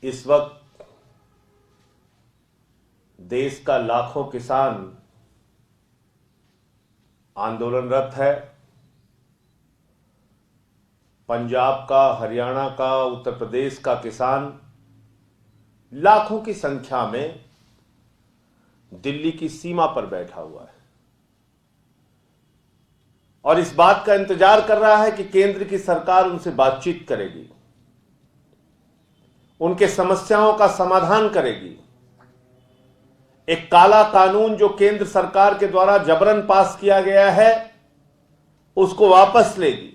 इस वक्त देश का लाखों किसान आंदोलनरत है। पंजाब का, हरियाणा का, उत्तर प्रदेश का किसान लाखों की संख्या में दिल्ली की सीमा पर बैठा हुआ है और इस बात का इंतजार कर रहा है कि केंद्र की सरकार उनसे बातचीत करेगी, उनके समस्याओं का समाधान करेगी। एक काला कानून जो केंद्र सरकार के द्वारा जबरन पास किया गया है उसको वापस लेगी।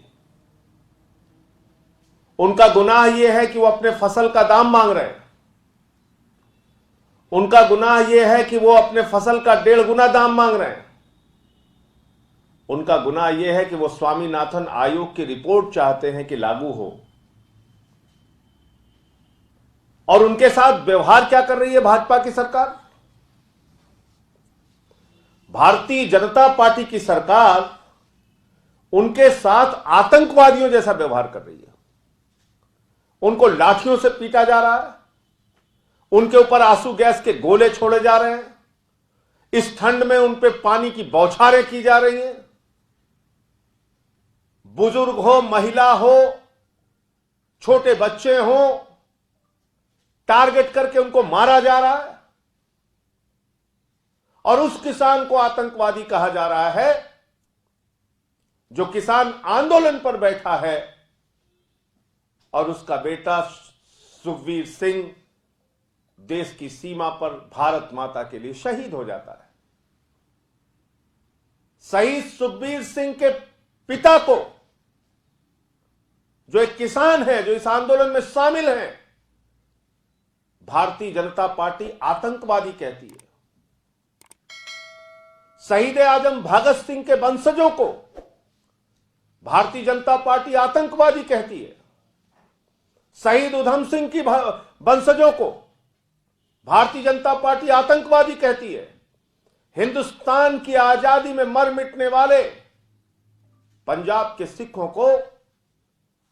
उनका गुनाह यह है कि वो अपने फसल का दाम मांग रहे हैं। उनका गुनाह यह है कि वो अपने फसल का 1.5 गुना दाम मांग रहे हैं। उनका गुनाह यह है कि वो स्वामीनाथन आयोग की रिपोर्ट चाहते हैं कि लागू हो। और उनके साथ व्यवहार क्या कर रही है भाजपा की सरकार? भारतीय जनता पार्टी की सरकार उनके साथ आतंकवादियों जैसा व्यवहार कर रही है। उनको लाठियों से पीटा जा रहा है, उनके ऊपर आंसू गैस के गोले छोड़े जा रहे हैं, इस ठंड में उन पे पानी की बौछारें की जा रही हैं। बुजुर्ग हो, महिला हो, छोटे बच्चे हो, टारगेट करके उनको मारा जा रहा है और उस किसान को आतंकवादी कहा जा रहा है जो किसान आंदोलन पर बैठा है और उसका बेटा सुखबीर सिंह देश की सीमा पर भारत माता के लिए शहीद हो जाता है। शहीद सुखबीर सिंह के पिता को, जो एक किसान है, जो इस आंदोलन में शामिल हैं, भारतीय जनता पार्टी आतंकवादी कहती है। शहीद आजम भगत सिंह के वंशजों को भारतीय जनता पार्टी आतंकवादी कहती है। शहीद उधम सिंह की वंशजों को भारतीय जनता पार्टी आतंकवादी कहती है। हिंदुस्तान की आजादी में मर मिटने वाले पंजाब के सिखों को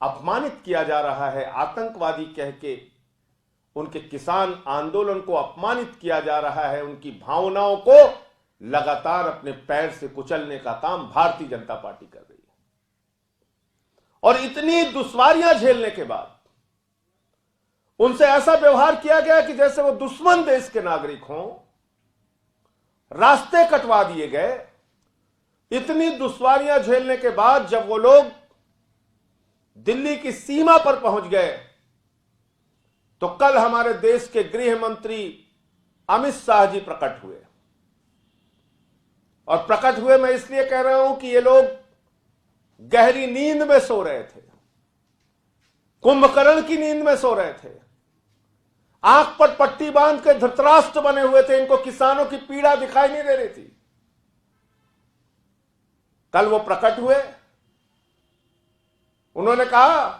अपमानित किया जा रहा है आतंकवादी कह के। उनके किसान आंदोलन को अपमानित किया जा रहा है। उनकी भावनाओं को लगातार अपने पैर से कुचलने का काम भारतीय जनता पार्टी कर रही है। और इतनी दुश्वारियां झेलने के बाद उनसे ऐसा व्यवहार किया गया कि जैसे वो दुश्मन देश के नागरिक हों। रास्ते कटवा दिए गए। इतनी दुश्वारियां झेलने के बाद जब वो लोग दिल्ली की सीमा पर पहुंच गए तो कल हमारे देश के गृह मंत्री अमित शाह जी प्रकट हुए। और प्रकट हुए मैं इसलिए कह रहा हूं कि ये लोग गहरी नींद में सो रहे थे, कुंभकर्ण की नींद में सो रहे थे, आंख पर पट्टी बांध के धृतराष्ट्र बने हुए थे। इनको किसानों की पीड़ा दिखाई नहीं दे रही थी। कल वो प्रकट हुए। उन्होंने कहा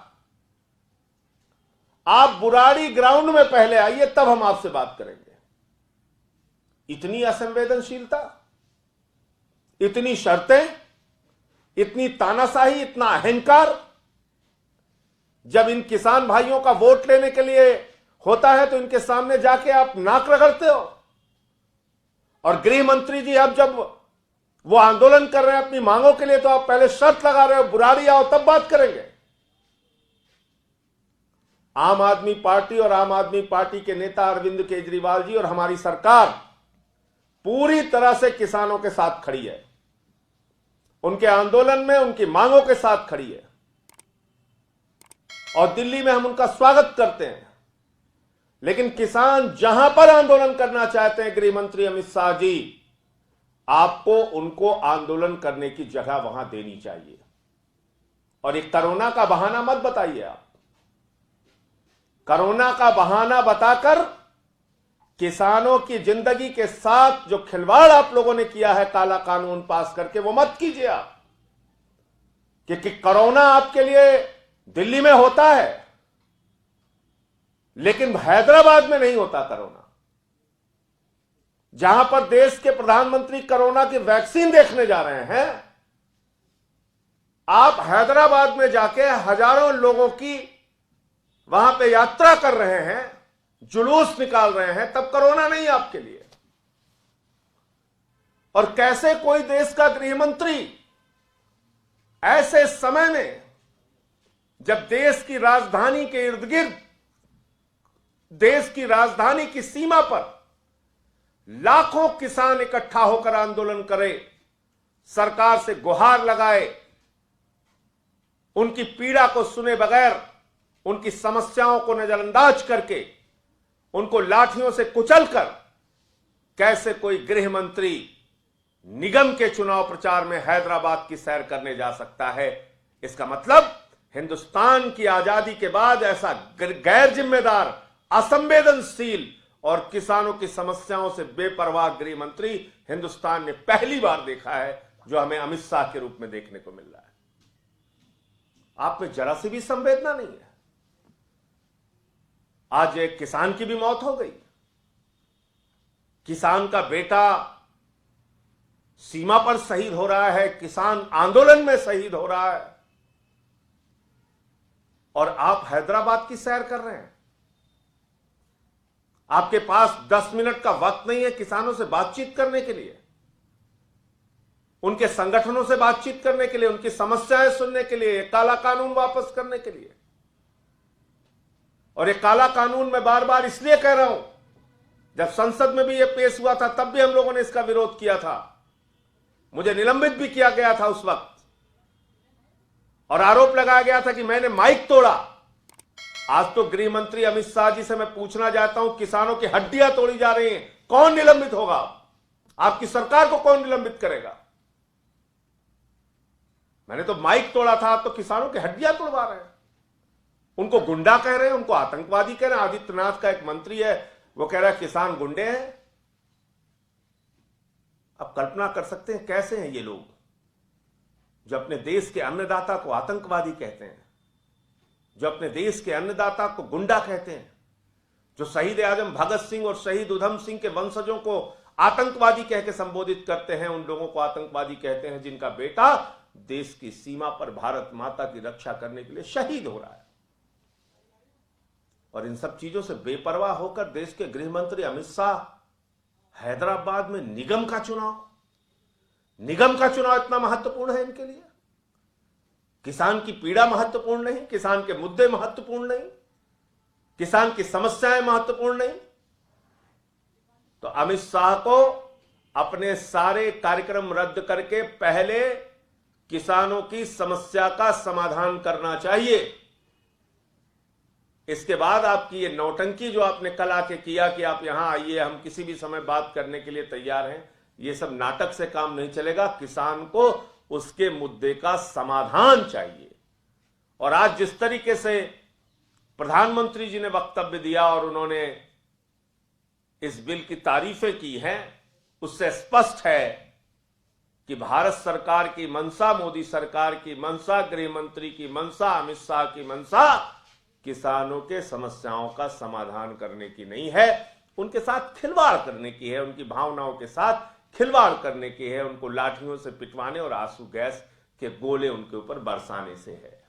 आप बुराड़ी ग्राउंड में पहले आइए, तब हम आपसे बात करेंगे। इतनी असंवेदनशीलता, इतनी शर्तें, इतनी तानाशाही, इतना अहंकार। जब इन किसान भाइयों का वोट लेने के लिए होता है तो इनके सामने जाके आप नाक रगड़ते हो। और गृह मंत्री जी अब जब वो आंदोलन कर रहे हैं अपनी मांगों के लिए तो आप पहले शर्त लगा रहे हो बुराड़ी आओ तब बात करेंगे। आम आदमी पार्टी और आम आदमी पार्टी के नेता अरविंद केजरीवाल जी और हमारी सरकार पूरी तरह से किसानों के साथ खड़ी है। उनके आंदोलन में उनकी मांगों के साथ खड़ी है और दिल्ली में हम उनका स्वागत करते हैं। लेकिन किसान जहां पर आंदोलन करना चाहते हैं, गृह मंत्री अमित शाह जी, आपको उनको आंदोलन करने की जगह वहां देनी चाहिए। और एक कोरोना का बहाना मत बताइए। आप कोरोना का बहाना बताकर किसानों की जिंदगी के साथ जो खिलवाड़ आप लोगों ने किया है काला कानून पास करके, वो मत कीजिए आप। क्योंकि कोरोना आपके लिए दिल्ली में होता है लेकिन हैदराबाद में नहीं होता कोरोना। जहां पर देश के प्रधानमंत्री कोरोना की वैक्सीन देखने जा रहे हैं, आप हैदराबाद में जाके हजारों लोगों की वहां पे यात्रा कर रहे हैं जुलूस निकाल रहे हैं, तब कोरोना नहीं आपके लिए। और कैसे कोई देश का गृह मंत्री ऐसे समय में, जब देश की राजधानी के इर्द गिर्द, देश की राजधानी की सीमा पर लाखों किसान इकट्ठा होकर आंदोलन करे, सरकार से गुहार लगाए, उनकी पीड़ा को सुने बगैर, उनकी समस्याओं को नजरअंदाज करके, उनको लाठियों से कुचलकर, कैसे कोई गृह मंत्री निगम के चुनाव प्रचार में हैदराबाद की सैर करने जा सकता है? इसका मतलब हिंदुस्तान की आजादी के बाद ऐसा गैर जिम्मेदार, असंवेदनशील और किसानों की समस्याओं से बेपरवाह गृह मंत्री हिंदुस्तान ने पहली बार देखा है, जो हमें अमित शाह के रूप में देखने को मिल रहा है। आप में जरा सी भी संवेदना नहीं है। आज एक किसान की भी मौत हो गई, किसान का बेटा सीमा पर शहीद हो रहा है, किसान आंदोलन में शहीद हो रहा है, और आप हैदराबाद की सैर कर रहे हैं। आपके पास 10 मिनट का वक्त नहीं है किसानों से बातचीत करने के लिए, उनके संगठनों से बातचीत करने के लिए, उनकी समस्याएं सुनने के लिए, काला कानून वापस करने के लिए। और ये काला कानून मैं बार बार इसलिए कह रहा हूं, जब संसद में भी ये पेश हुआ था तब भी हम लोगों ने इसका विरोध किया था, मुझे निलंबित भी किया गया था उस वक्त, और आरोप लगाया गया था कि मैंने माइक तोड़ा। आज तो गृह मंत्री अमित शाह जी से मैं पूछना चाहता हूं, किसानों की हड्डियां तोड़ी जा रही हैं, कौन निलंबित होगा? आपकी सरकार को कौन निलंबित करेगा? मैंने तो माइक तोड़ा था, आप तो किसानों की हड्डियां तोड़वा रहे हैं, उनको गुंडा कह रहे हैं, उनको आतंकवादी कह रहे हैं। आदित्यनाथ का एक मंत्री है, वो कह रहा है किसान गुंडे हैं। अब कल्पना कर सकते हैं कैसे हैं ये लोग, जो अपने देश के अन्नदाता को आतंकवादी कहते हैं, जो अपने देश के अन्नदाता को गुंडा कहते हैं, जो शहीद आजम भगत सिंह और शहीद उधम सिंह के वंशजों को आतंकवादी कह के संबोधित करते हैं, उन लोगों को आतंकवादी कहते हैं जिनका बेटा देश की सीमा पर भारत माता की रक्षा करने के लिए शहीद हो रहा है। और इन सब चीजों से बेपरवाह होकर देश के गृह मंत्री अमित शाह हैदराबाद में निगम का चुनाव इतना महत्वपूर्ण है इनके लिए? किसान की पीड़ा महत्वपूर्ण नहीं, किसान के मुद्दे महत्वपूर्ण नहीं, किसान की समस्याएं महत्वपूर्ण नहीं? तो अमित शाह को अपने सारे कार्यक्रम रद्द करके पहले किसानों की समस्या का समाधान करना चाहिए। इसके बाद आपकी ये नौटंकी जो आपने कल आके किया कि आप यहां आइए, हम किसी भी समय बात करने के लिए तैयार हैं, ये सब नाटक से काम नहीं चलेगा। किसान को उसके मुद्दे का समाधान चाहिए। और आज जिस तरीके से प्रधानमंत्री जी ने वक्तव्य दिया और उन्होंने इस बिल की तारीफें की हैं, उससे स्पष्ट है कि भारत सरकार की मंशा, मोदी सरकार की मंशा, गृह मंत्री की मंशा, अमित शाह की मंशा किसानों के समस्याओं का समाधान करने की नहीं है, उनके साथ खिलवाड़ करने की है, उनकी भावनाओं के साथ खिलवाड़ करने की है, उनको लाठियों से पिटवाने और आंसू गैस के गोले उनके ऊपर बरसाने से है।